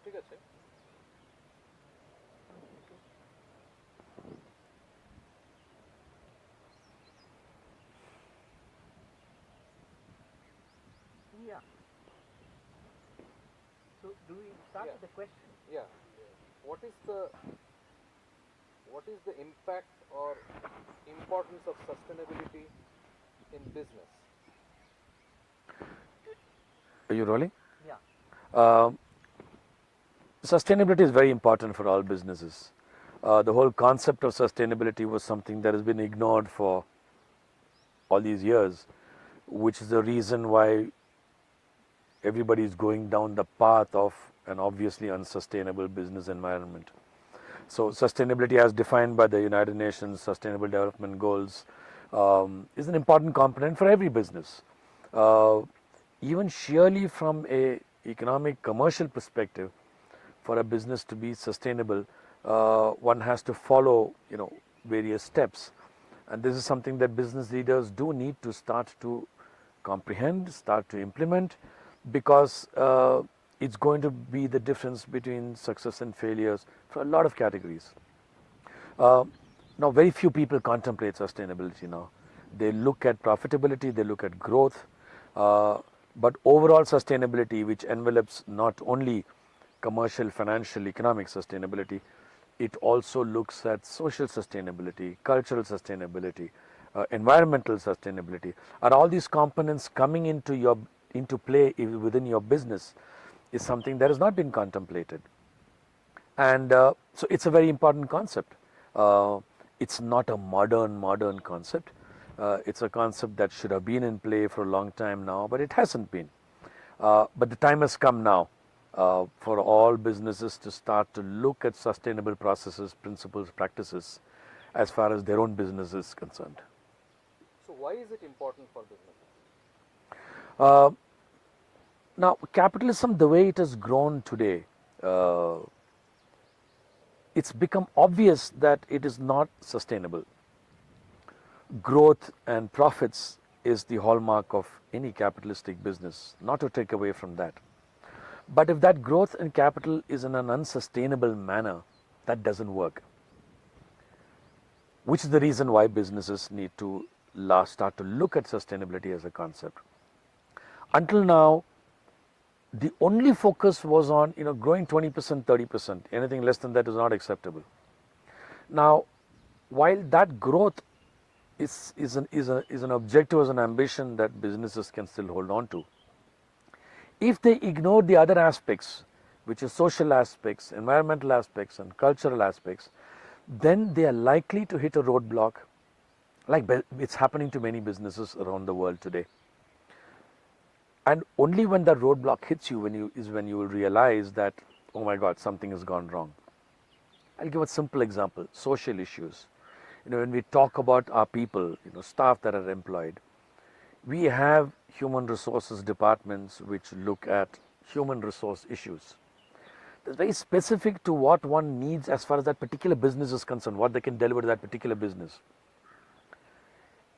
ঠিক আছে। Yeah. So do we start with the question? Yeah. What is the impact or importance of sustainability in business? Are you rolling? Yeah. Sustainability is very important for all businesses. The whole concept of sustainability was something that has been ignored for all these years, which is the reason why everybody is going down the path of an obviously unsustainable business environment. So sustainability as defined by the United Nations Sustainable Development Goals is an important component for every business. Even sheerly from a economic commercial perspective, for a business to be sustainable, one has to follow various steps, and this is something that business leaders do need to start to comprehend, start to implement, because it's going to be the difference between success and failures for a lot of categories. Now, very few people contemplate sustainability now. They look at profitability, they look at growth, but overall sustainability, which envelops not only commercial, financial, economic sustainability, it also looks at social sustainability, cultural sustainability, environmental sustainability. Are all these components coming into play within your business is something that has not been contemplated. And so it's a very important concept. It's not a modern concept. It's a concept that should have been in play for a long time now, but it hasn't been. But the time has come now for all businesses to start to look at sustainable processes, principles, practices as far as their own business is concerned. So why is it important for businesses? Now, capitalism, the way it has grown today, it's become obvious that it is not sustainable. Growth and profits is the hallmark of any capitalistic business, not to take away from that. But if that growth and capital is in an unsustainable manner, that doesn't work. Which is the reason why businesses need to start to look at sustainability as a concept. Until now, the only focus was on growing 20%, 30%. Anything less than that is not acceptable. Now, while that growth is an objective, is an ambition that businesses can still hold on to, if they ignore the other aspects, which is social aspects, environmental aspects and cultural aspects, then they are likely to hit a roadblock, like it's happening to many businesses around the world today. And only when that roadblock hits you, when you will realize that, oh my God, something has gone wrong. I'll give a simple example: social issues. When we talk about our people, staff that are employed, we have human resources departments which look at human resource issues. It's very specific to what one needs as far as that particular business is concerned, what they can deliver to that particular business.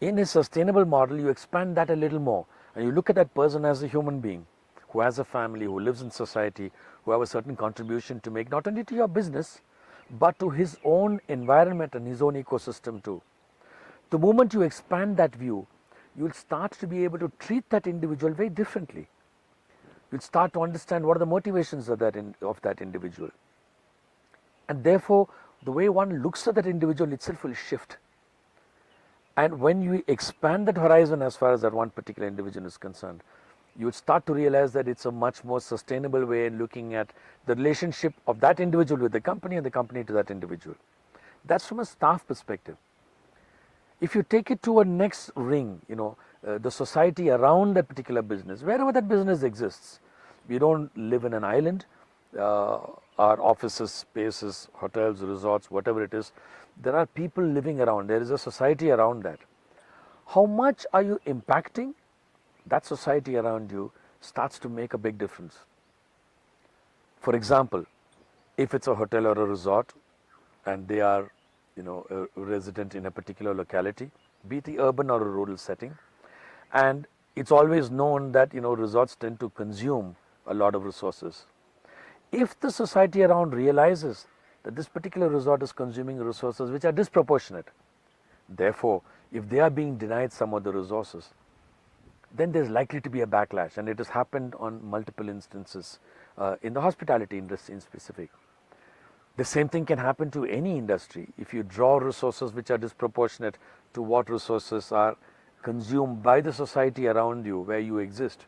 In a sustainable model, you expand that a little more, and you look at that person as a human being who has a family, who lives in society, who have a certain contribution to make, not only to your business, but to his own environment and his own ecosystem too. The moment you expand that view, you will start to be able to treat that individual very differently. You'll start to understand what are the motivations of that individual. And therefore, the way one looks at that individual itself will shift. And when you expand that horizon as far as that one particular individual is concerned, you will start to realize that it's a much more sustainable way in looking at the relationship of that individual with the company and the company to that individual. That's from a staff perspective. If you take it to a next ring, the society around that particular business, wherever that business exists, we don't live in an island. Our offices, spaces, hotels, resorts, whatever it is, there are people living around. There is a society around that. How much are you impacting? That society around you starts to make a big difference. For example, if it's a hotel or a resort and they are a resident in a particular locality, be it urban or a rural setting, and it's always known that resorts tend to consume a lot of resources. if the society around realizes that this particular resort is consuming resources which are disproportionate, therefore, if they are being denied some of the resources, then there's likely to be a backlash, and it has happened on multiple instances in the hospitality industry in specific. The same thing can happen to any industry. If you draw resources which are disproportionate to what resources are consumed by the society around you where you exist,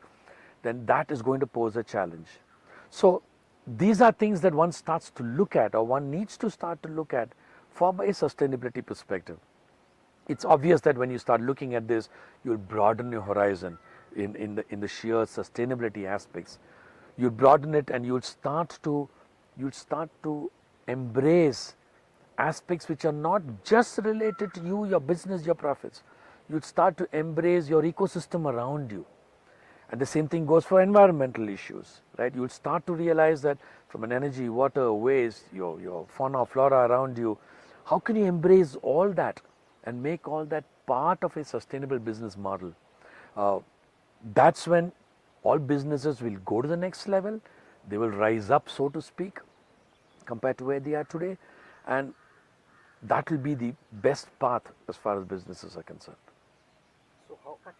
then that is going to pose a challenge. So these are things that one starts to look at, or one needs to start to look at from a sustainability perspective. It's obvious that when you start looking at this, you'll broaden your horizon in the sheer sustainability aspects. You'll broaden it, and you'll start to embrace aspects which are not just related to you, your business, your profits. You'll start to embrace your ecosystem around you. And the same thing goes for environmental issues, right? You'll start to realize that from an energy, water, waste, your fauna, flora around you, how can you embrace all that and make all that part of a sustainable business model? That's when all businesses will go to the next level. They will rise up, so to speak, compared to where they are today. And that will be the best path as far as businesses are concerned. So how? Cut.